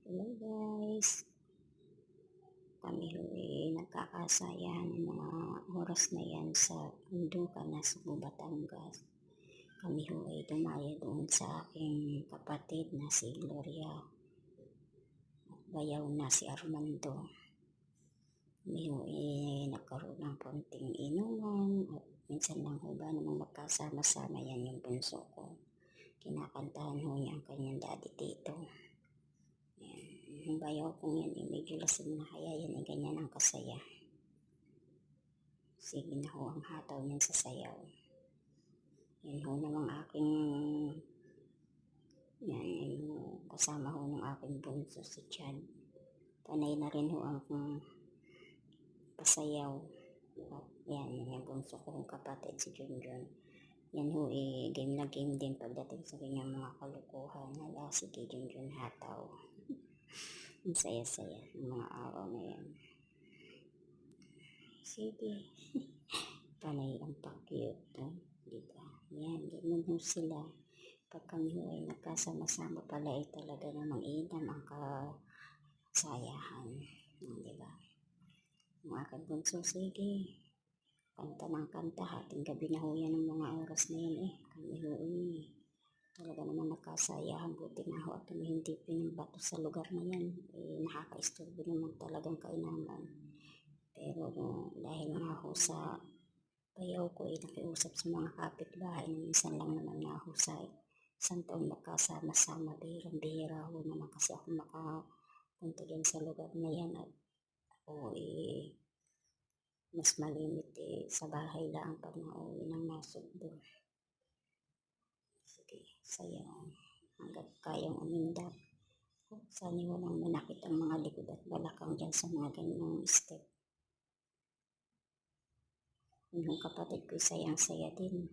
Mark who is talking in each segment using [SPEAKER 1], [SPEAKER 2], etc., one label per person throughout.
[SPEAKER 1] Hello guys, kami nagkakasayahan ng mga oras na yan sa Undukan na Cebu, Batangas. Kami ay dumaya doon sa aking kapatid na si Gloria at bayaw na si Armando. Kami ay nagkaroon ng konting inuman at minsan lang ba namang magkasama-sama yan yung bunso ko. Kinakantahan niya ang kanyang daddy tito. Yung bayaw kong yan medyo lasing na kaya yan ganyan ang kasaya. Sige na ho ang hataw niyan sa sayaw. Yan ho namang aking yung kasama ho ng aking bunso si Chad. Panay na rin ho ang pasayaw. Yan yung bunso kong kapatid si Junjun. Yan ho game na game din pagdating sa kanyang mga kalukuhan. Hala, sige Junjun hataw. Ang saya-saya ng mga araw na yan. Sige. Panay ang pa-cute. Diba? Yan, ganyan ho sila. Pag kami ho ay nagkasama-sama pala ay talaga namang inam ang kasayahan. Diba? Ang aking bunso, sige. Kanta ng kanta. Hating gabi na ho yan ng mga oras na yan Kami ho talaga naman nagkasayahan. Buti nga ho at kami hindi pinambato sa lugar na yan. Nakaka-istorbo naman talagang kainaman. Pero dahil nga ho sa bayaw ko nakiusap sa mga kapitbahay na minsan lang naman nga ho sa isang taon magkasama-sama. Bihirang-bihira ho naman kasi ako makapunta dyan sa lugar na yan at ako mas malimit sa bahay lang pag nauwi ng Nasugbo. Sige, sayaw. Hanggang kayang umindak. Sana walang manakit ang mga likod at balakang dyan sa mga ganyang step. Yung kapatid ko sayang-saya din.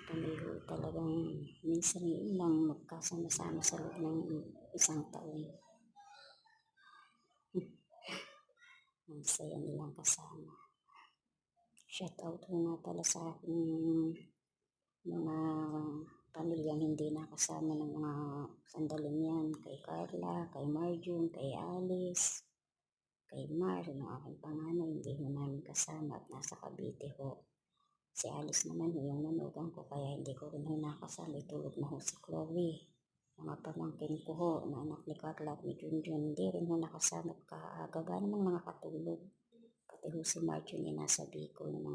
[SPEAKER 1] Kami talagang minsan lang magkasama-sama sa loob ng isang taon. Ang saya nilang kasama. Shout out nga pala sa aking mga pamilyang hindi nakasama ng mga sandaling yan. Kay Carla, kay Marjun, kay Alice, kay Mar, ng aking panganay, hindi ho namin kasama at nasa Cavite ho. Si Alice naman yung nanugang ko kaya hindi ko rin ho nakasama. Itulog na ho si Chloe. Mga pamangkin ko ho na anak ni Carla at ni Junjun, hindi rin ho nakasama at kaagaga namang mga katulog. Pati ho si Marjun nasa Bicol.